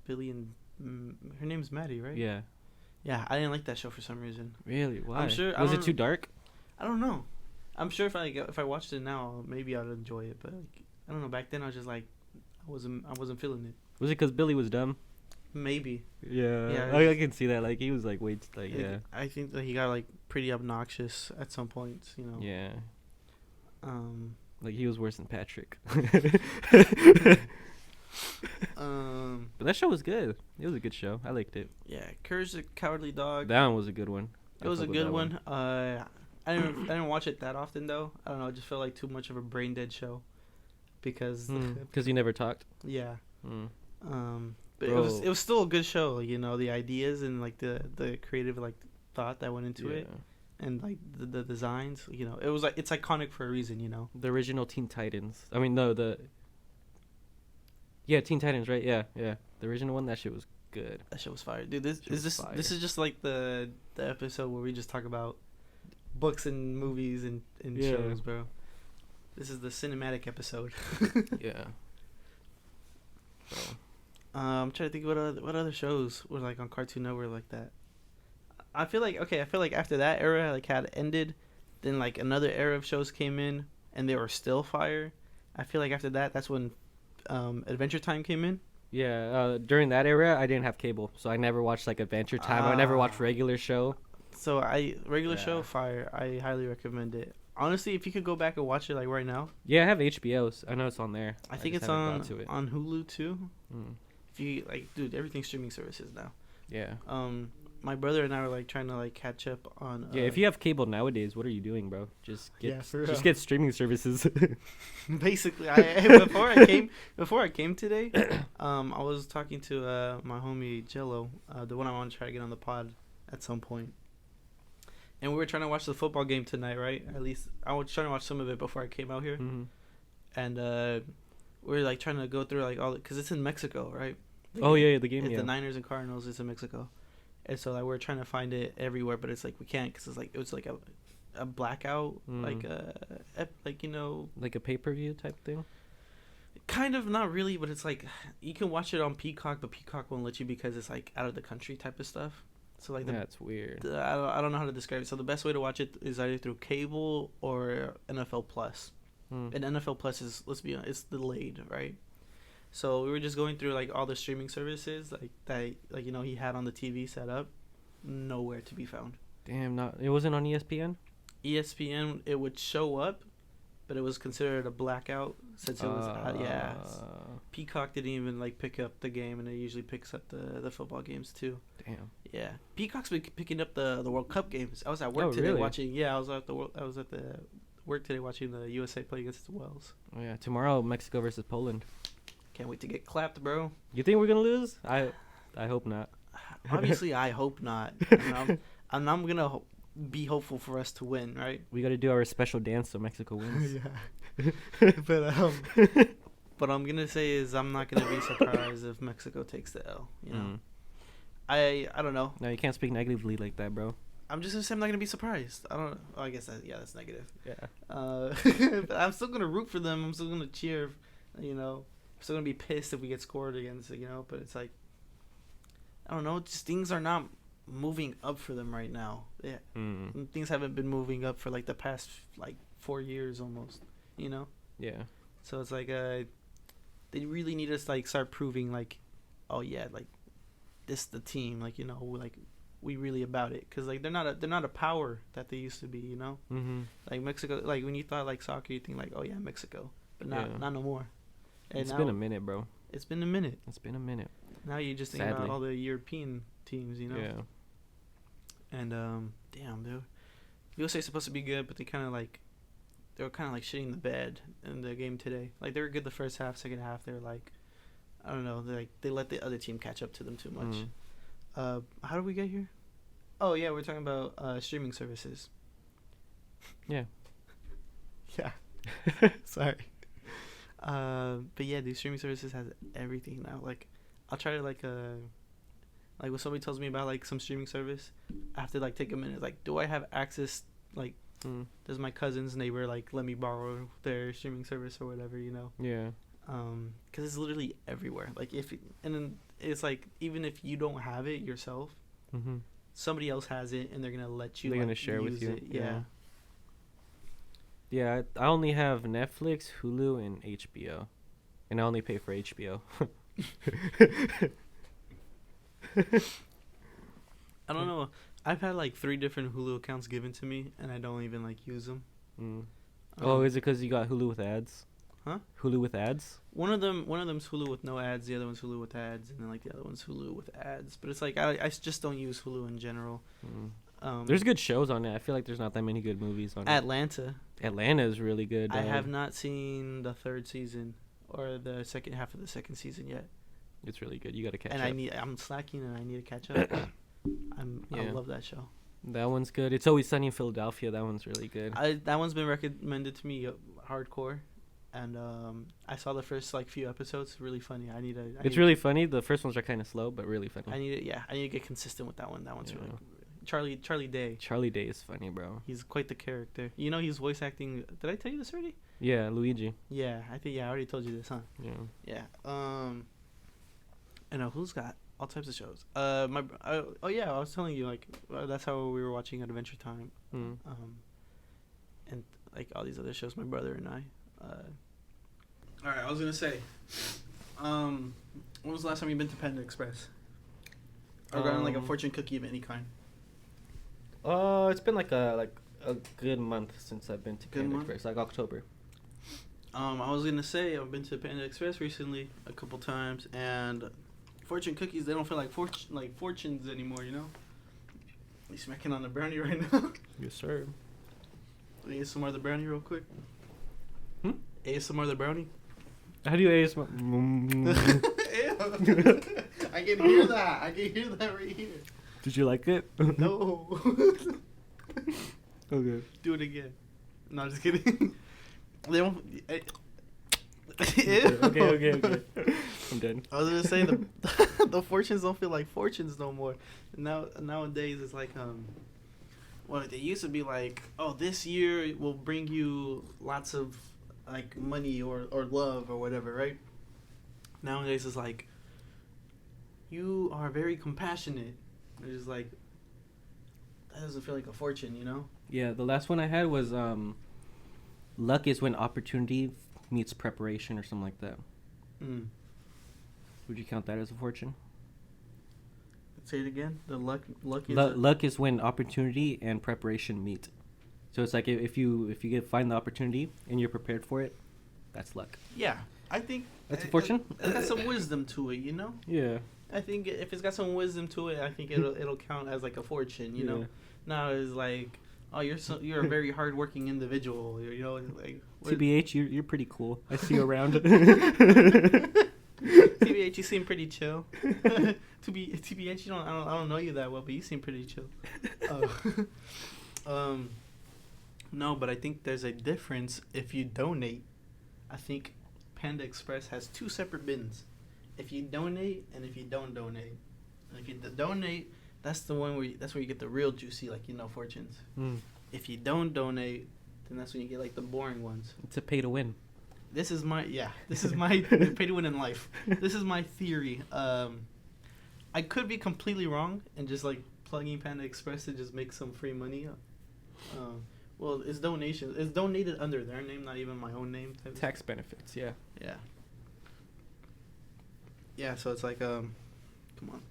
Billy and her name's Maddie, right? Yeah. Yeah, I didn't like that show for some reason. Really? Why? I'm sure. Was it too dark? I don't know. I'm sure if I watched it now, maybe I'd enjoy it. But like, I don't know. Back then, I was just like, I wasn't feeling it. Was it because Billy was dumb? Maybe. Yeah. I can see that. Like he was like yeah. I think that he got like pretty obnoxious at some points. Yeah. Like he was worse than Patrick. But that show was good. It was a good show. I liked it. Yeah, Courage the Cowardly Dog. That one was a good one. It was a good one. I didn't watch it that often though. I don't know. It just felt like too much of a brain dead show. Because you never talked. Yeah. But it was still a good show. The ideas and like the creative like thought that went into it. And like the designs, it was like it's iconic for a reason, The original Teen Titans. I mean, no, Teen Titans, right? Yeah. The original one, that shit was good. That shit was fire, dude. This is just like the episode where we just talk about books and movies and shows, bro. This is the cinematic episode. Yeah. So, I'm trying to think what other shows were like on Cartoon Network like that. I feel like after that era like had ended, then like another era of shows came in and they were still fire. I feel like after that, that's when Adventure Time came in. Yeah, during that era, I didn't have cable, so I never watched like Adventure Time. I never watched regular show. So regular show fire. I highly recommend it. Honestly, if you could go back and watch it like right now. Yeah, I have HBO's. I know it's on there. I think it's on Hulu too. If you like, dude, everything's streaming services now. Yeah. My brother and I were like trying to like catch up on. Yeah, if you have cable nowadays, what are you doing, bro? Just get streaming services. Basically, before I came today, I was talking to my homie Jello, the one I want to try to get on the pod at some point. And we were trying to watch the football game tonight, right? At least I was trying to watch some of it before I came out here. Mm-hmm. And we were like trying to go through like all because it's in Mexico, right? The game. The Niners and Cardinals is in Mexico. And so like we're trying to find it everywhere, but it's like we can't because it was like a blackout, like like a pay-per-view type thing. Kind of, not really, but it's like you can watch it on Peacock, but Peacock won't let you because it's like out of the country type of stuff. So like that's weird. I don't know how to describe it. So the best way to watch it is either through cable or NFL Plus. And NFL Plus is, let's be honest, it's delayed, right? So we were just going through like all the streaming services like that, like he had on the TV set up, nowhere to be found. Damn, it wasn't on ESPN. ESPN, it would show up, but it was considered a blackout since it was Peacock didn't even like pick up the game, and it usually picks up the football games too. Damn. Yeah, Peacock's been picking up the World Cup games. I was at work today watching. Yeah, I was at the work today watching the USA play against Wales. Oh yeah, tomorrow Mexico versus Poland. Can't wait to get clapped, bro. You think we're gonna lose? I hope not. Obviously, I hope not. I'm gonna be hopeful for us to win, right? We got to do our special dance so Mexico wins. Yeah. But I'm gonna say is I'm not gonna be surprised if Mexico takes the L. You know, I don't know. No, you can't speak negatively like that, bro. I'm just gonna say I'm not gonna be surprised. I don't. Oh, I guess that's negative. Yeah. But I'm still gonna root for them. I'm still gonna cheer. I'm still gonna be pissed if we get scored against. But it's like I don't know. Just things are not moving up for them right now. Yeah. Things haven't been moving up for like the past like 4 years almost. Yeah. So it's like they really need us like start proving like, oh yeah, like this the team, like like we really about it, because like they're not a power that they used to be. Like Mexico, like when you thought like soccer, you think like, oh yeah, Mexico, but not no more. And it's been a minute, bro. It's been a minute. Now you just think about all the European teams, Yeah. And damn, dude, USA's supposed to be good, but they were kind of like shitting the bed in the game today. Like they were good the first half, second half they were like, I don't know, they let the other team catch up to them too much. How did we get here? Oh yeah, we're talking about streaming services. Yeah. Yeah. Sorry. But yeah, these streaming services has everything now. Like, I'll try to like when somebody tells me about like some streaming service, I have to like take a minute. Like, do I have access? Like, does my cousin's neighbor like let me borrow their streaming service or whatever? Yeah. Because it's literally everywhere. Like and then it's like even if you don't have it yourself, somebody else has it, and they're gonna let you. They're gonna share with you. It. Yeah. Yeah, I only have Netflix, Hulu, and HBO, and I only pay for HBO. I don't know. I've had like 3 different Hulu accounts given to me, and I don't even like use them. Is it because you got Hulu with ads? Huh? Hulu with ads? One of them's Hulu with no ads. The other one's Hulu with ads, and then like the other one's Hulu with ads. But it's like I just don't use Hulu in general. There's good shows on it. I feel like there's not that many good movies on it. Atlanta is really good. I have not seen the 3rd season or the second half of the 2nd season yet. It's really good. You got to catch up. And I'm slacking, and I need to catch up. I love that show. That one's good. It's Always Sunny in Philadelphia. That one's really good. That one's been recommended to me hardcore, and I saw the first like few episodes. Really funny. It's really funny. The first ones are kind of slow, but really funny. I need to get consistent with that one. That one's really Charlie Day. Charlie Day is funny, bro. He's quite the character. He's voice acting. Did I tell you this already? Yeah, Luigi. Yeah, I think I already told you this, huh? Yeah. Yeah. I know who's got all types of shows. Oh yeah, I was telling you like that's how we were watching Adventure Time. Mm. And like all these other shows, my brother and I. All right, I was gonna say, when was the last time you've been to Panda Express? Or gotten like a fortune cookie of any kind? It's been like a good month since I've been to Panda Express, like October. I was gonna say I've been to Panda Express recently a couple times, and fortune cookies, they don't feel like fortunes anymore, you know. You smacking on the brownie right now? Yes, sir. ASMR the brownie real quick. Hmm? ASMR the brownie. How do you ASMR? I can hear that. I can hear that right here. Did you like it? No. Okay. Do it again. No, I'm just kidding. They won't. Okay. I'm done. I was gonna say the fortunes don't feel like fortunes no more. Nowadays it's like well, they used to be like, oh, this year will bring you lots of like money or love or whatever, right? Nowadays it's like, you are very compassionate. It's just like, that doesn't feel like a fortune, you know? Yeah, the last one I had was luck is when opportunity meets preparation or something like that. Would you count that as a fortune? Say it again. The luck is luck is when opportunity and preparation meet. So it's like if you find the opportunity and you're prepared for it, that's luck. Yeah, I think that's a fortune. It's got some wisdom to it, you know. Yeah. I think if it's got some wisdom to it, I think it'll count as like a fortune, you know. Now it's like, oh, you're a very hardworking individual, you know. Like TBH, you're pretty cool. I see you around. TBH, you seem pretty chill. TBH, I don't know you that well, but you seem pretty chill. No, but I think there's a difference if you donate. I think Panda Express has two separate bins. If you donate and if you don't donate. And if you donate, that's the one where you get the real juicy, like, you know, fortunes. If you don't donate, then that's when you get like the boring ones. It's a pay to win. This is my pay to win in life. This is my theory. I could be completely wrong and just like plugging Panda Express to just make some free money. Well, it's donation. It's donated under their name, not even my own name. Tax benefits, yeah. Yeah. Yeah, so it's like, come on.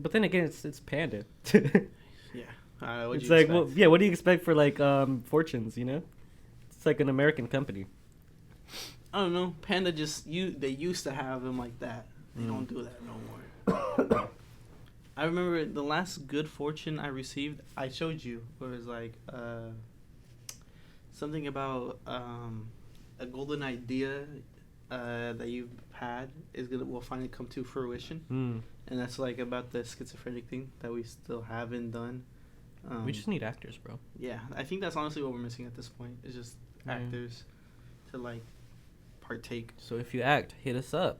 But then again, it's Panda. Yeah. It's like, well, yeah. What do you expect for like fortunes? You know, it's like an American company. I don't know. Panda they used to have them like that. They don't do that no more. I remember the last good fortune I received, I showed you, where it was like something about a golden idea that you've had will finally come to fruition. And that's like about the schizophrenic thing that we still haven't done. We just need actors, bro. Yeah, I think that's honestly what we're missing at this point. It's just actors to like partake. So if you act, hit us up.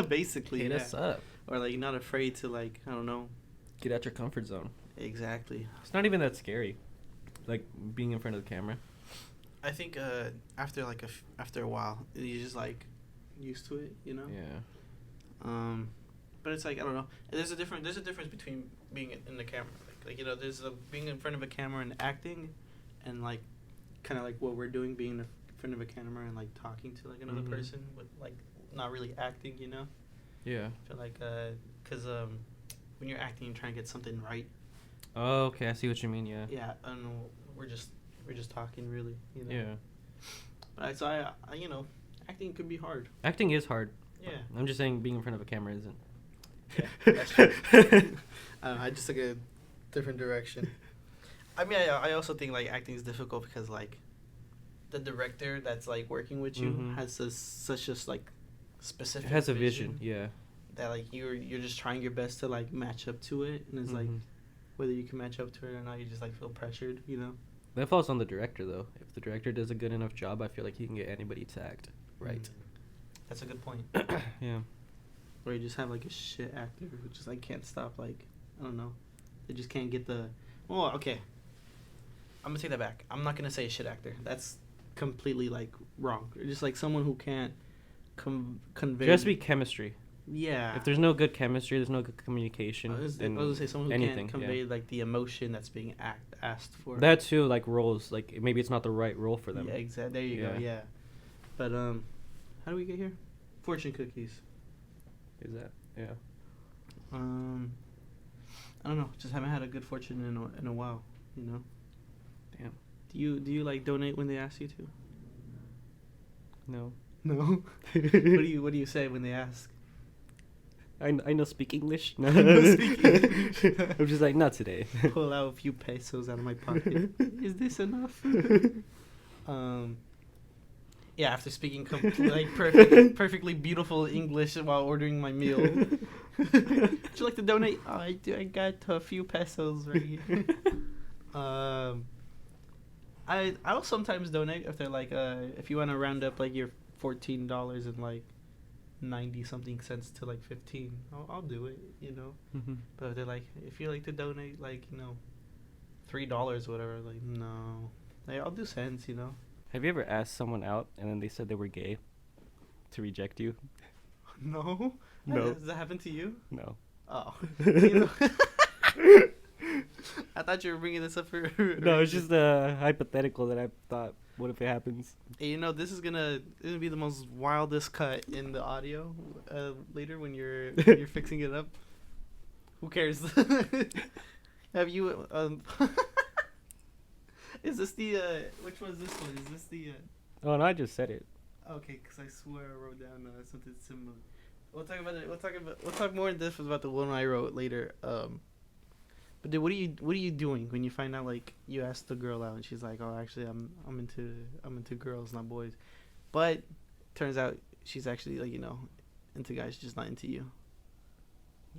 Basically, hit us up. Or like, you're not afraid to, like, I don't know, get out your comfort zone. Exactly. It's not even that scary, like being in front of the camera. I think after a while, you just like used to it, you know. Yeah. But it's like, I don't know. There's a difference between being in the camera, like you know, there's being in front of a camera and acting, and like kind of like what we're doing, being in front of a camera and like talking to like another person with like not really acting, you know. Yeah. I feel like, because when you're acting, you're trying to get something right. Oh, okay. I see what you mean. Yeah. Yeah, and we're just talking, really. You know? Yeah. But I you know, acting could be hard. Acting is hard. Yeah. I'm just saying, being in front of a camera isn't. Yeah, that's true. I just took a different direction. I mean, I also think like acting is difficult because like the director that's like working with you has such just like specific. It has a vision, yeah. That like you're just trying your best to like match up to it, and it's like whether you can match up to it or not, you just like feel pressured, you know. That falls on the director though. If the director does a good enough job, I feel like he can get anybody to act right. That's a good point. Yeah. Or you just have like a shit actor who just like can't stop, like, I don't know, they just can't get the. Well, okay. I'm gonna take that back. I'm not gonna say a shit actor. That's completely like wrong. Just like someone who can't convey. There has to be chemistry. Yeah. If there's no good chemistry, there's no good communication. I was then gonna say someone who anything, can't convey like the emotion that's being asked for. That too, like roles, like maybe it's not the right role for them. Yeah, exactly. There you go. Yeah. But how do we get here? Fortune cookies. Is that yeah? I don't know. Just haven't had a good fortune in a while. You know. Damn. Do you like donate when they ask you to? No. No. What do you say when they ask? I know speak English. No. Speak English. I'm just like, not today. Pull out a few pesos out of my pocket. Is this enough? Yeah, after speaking perfectly beautiful English while ordering my meal. Would you like to donate? Oh, I do. I got a few pesos right here. I will sometimes donate if they're like if you want to round up like your $14 and like 90 something cents to like 15. I'll do it, you know. Mm-hmm. But they're like, if you like to donate like, you know, $3 whatever, like no, like, I'll do cents, you know. Have you ever asked someone out and then they said they were gay to reject you? No. No. Does that happen to you? No. Oh. You know? I thought you were bringing this up for. No, it's just hypothetical that I thought. What if it happens? Hey, you know, this is gonna be the most wildest cut in the audio later when you're fixing it up. Who cares? Have you is this the which one is this one? Is this the Oh, no, I just said it. Okay, because I swear I wrote down something similar. We'll talk about it. We'll talk more in depth about the one I wrote later. But dude, what are you doing when you find out like you asked the girl out and she's like, oh, actually I'm into girls, not boys, but turns out she's actually like, you know, into guys, just not into you.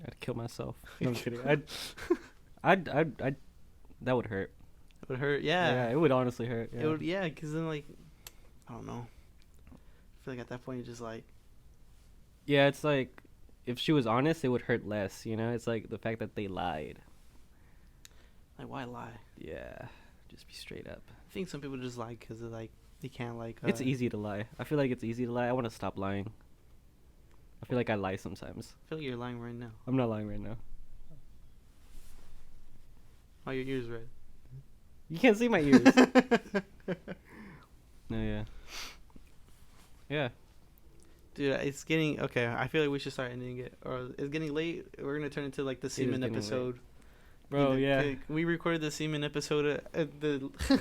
I'd kill myself. No, I'm kidding. I'd that would hurt. It would hurt. Yeah. Yeah, it would honestly hurt. Yeah. It would. Yeah, because then like, I don't know. I feel like at that point you're just like. Yeah, it's like if she was honest, it would hurt less. You know, it's like the fact that they lied. Like, why lie? Yeah, just be straight up. I think some people just lie because like they can't like. It's easy to lie. I feel like it's easy to lie. I want to stop lying. I feel like I lie sometimes. I feel like you're lying right now. I'm not lying right now. Oh, your ears red. You can't see my ears. No, yeah. Yeah. Dude, it's getting okay. I feel like we should start ending it, or it's getting late. We're gonna turn into like the semen episode. Bro, you know, yeah. We recorded the semen episode.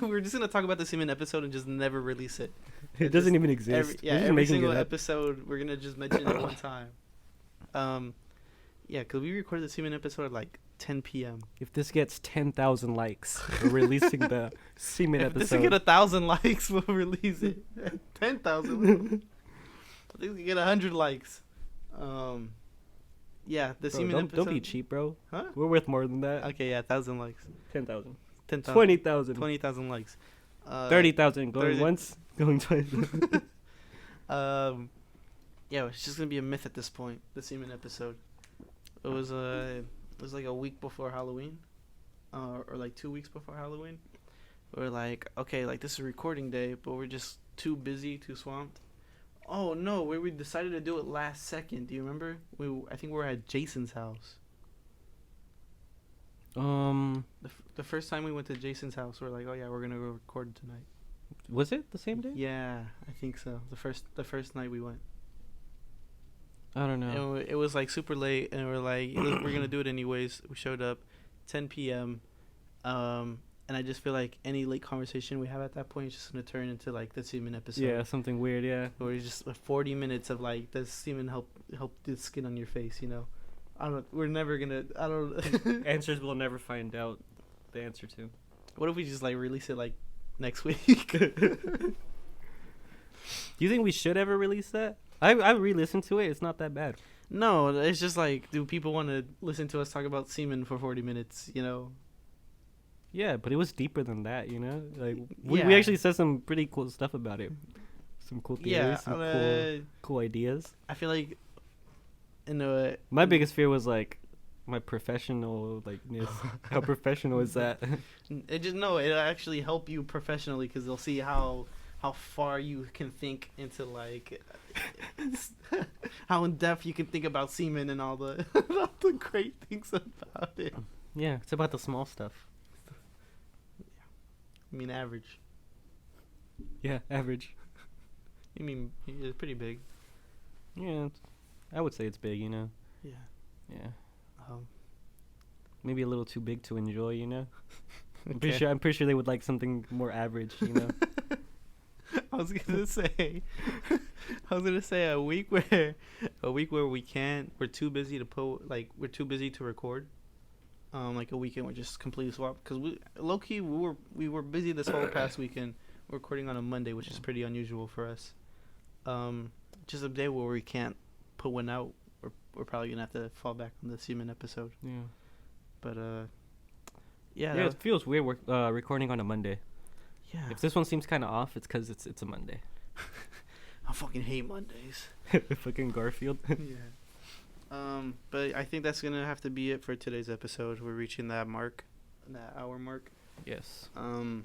We're just gonna talk about the semen episode and just never release it. It doesn't even exist. Every single episode we're gonna just mention it one time. Yeah, because we recorded the semen episode at like 10 p.m. If this gets 10,000 likes, we're releasing the semen episode. If this get 1,000 likes, we'll release it. 10,000. I think we get 100 likes. Yeah, the semen episode. Don't be cheap, bro. Huh? We're worth more than that. Okay, yeah, 1,000 likes. 10,000. 10,000. 20,000. 20,000 likes. 30,000. Going 30. once, going twice. Yeah, it's just gonna be a myth at this point. The semen episode. It was like a week before Halloween, or like 2 weeks before Halloween. We're like, okay, like this is recording day, but we're just too busy, too swamped. Oh no, we decided to do it last second. Do you remember? I think we were at Jason's house. The first time we went to Jason's house, we're like, oh yeah, we're gonna go record tonight. Was it the same day? Yeah, I think so. The first night we went. I don't know. And it was like super late, and we're like, we're gonna do it anyways. We showed up, 10 p.m. And I just feel like any late conversation we have at that point is just gonna turn into like the semen episode. Yeah, something weird. Yeah. Or it's just 40 minutes of like, does semen help the skin on your face? You know, I don't. We're never gonna. I don't. Answers we'll never find out the answer to. What if we just like release it like next week? Do you think we should ever release that? I re-listened to it. It's not that bad. No, it's just like, do people want to listen to us talk about semen for 40 minutes? You know. Yeah, but it was deeper than that, you know? Like we actually said some pretty cool stuff about it. Some cool theories, some cool ideas. I feel like my biggest fear was like my professional likeness. How professional is that? It'll actually help you professionally because they'll see how far you can think into like how in depth you can think about semen and all the all the great things about it. Yeah, it's about the small stuff. I mean, average. Yeah, average. You mean it's pretty big? Yeah, I would say it's big, you know. Yeah. Yeah. Um, Maybe a little too big to enjoy, you know. okay. I'm pretty sure they would like something more average, you know. I was gonna say, a week where we can't. We're too busy to we're too busy to record. Like a weekend we're just completely swapped because low key we were busy this whole past weekend. We're recording on a Monday, which is pretty unusual for us. Just a day where we can't put one out. We're probably gonna have to fall back on the semen episode. Yeah. But Yeah, it feels weird recording on a Monday. Yeah. If this one seems kind of off, it's because it's a Monday. I fucking hate Mondays. Fucking Garfield. Yeah. But I think that's gonna have to be it for today's episode. We're reaching that hour mark. Yes. Hope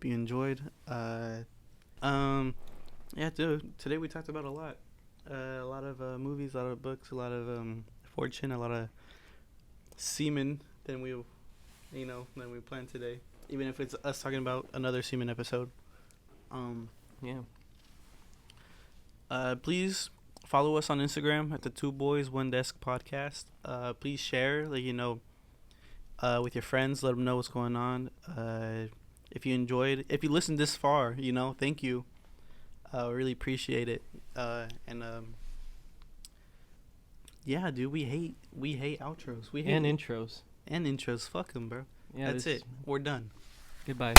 you enjoyed. Yeah, dude. Today we talked about a lot of movies, a lot of books, a lot of fortune, a lot of semen than we planned today. Even if it's us talking about another semen episode. Yeah. Please follow us on Instagram at the 2Boys1Desk podcast. Please share, with your friends. Let them know what's going on. If you listened this far, thank you. Really appreciate it. Yeah, dude, we hate outros. We hate and intros. and intros. Fuck them, bro. Yeah, that's it. We're done. Goodbye.